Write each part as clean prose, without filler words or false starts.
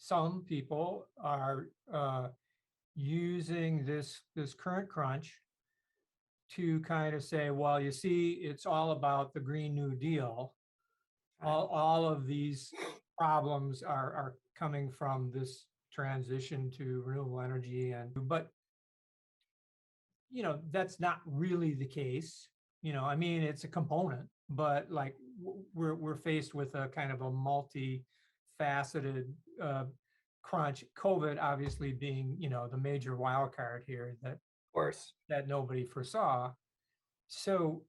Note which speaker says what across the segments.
Speaker 1: some people are using this current crunch to kind of say, well, you see, it's all about the Green New Deal. All of these problems are coming from this transition to renewable energy, but that's not really the case. I mean, it's a component, but like we're faced with a kind of a multifaceted crunch. COVID obviously being the major wild card here that
Speaker 2: course.
Speaker 1: that nobody foresaw. So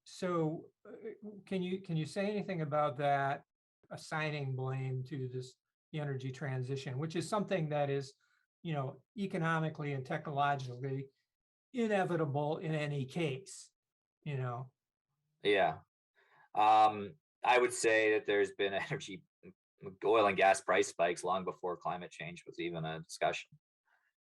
Speaker 1: can you say anything about that, assigning blame to the energy transition, which is something that is economically and technologically inevitable in any case, you know?
Speaker 2: Yeah. I would say that there's been energy, oil and gas price spikes long before climate change was even a discussion.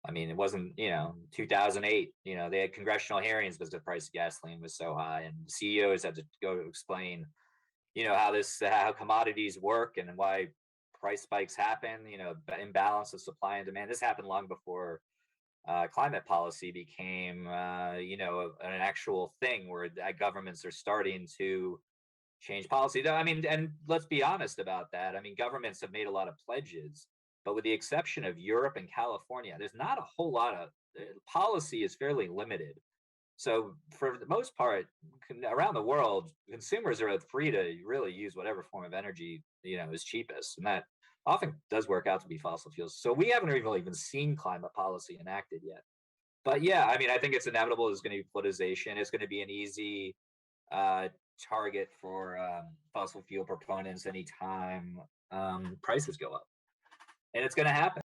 Speaker 2: I mean, it wasn't, 2008, they had congressional hearings because the price of gasoline was so high, and CEOs had to go to explain, how commodities work and why price spikes happen, imbalance of supply and demand. This happened long before climate policy became, an actual thing where governments are starting to change policy. I mean, and let's be honest about that. I mean, governments have made a lot of pledges, but with the exception of Europe and California, there's not a whole lot of policy is fairly limited. So for the most part, around the world, consumers are free to really use whatever form of energy is cheapest, and that often does work out to be fossil fuels. So we haven't really even seen climate policy enacted yet. But yeah, I mean, I think it's inevitable. There's going to be politicization. It's going to be an easy uh, target for fossil fuel proponents anytime prices go up, and it's going to happen.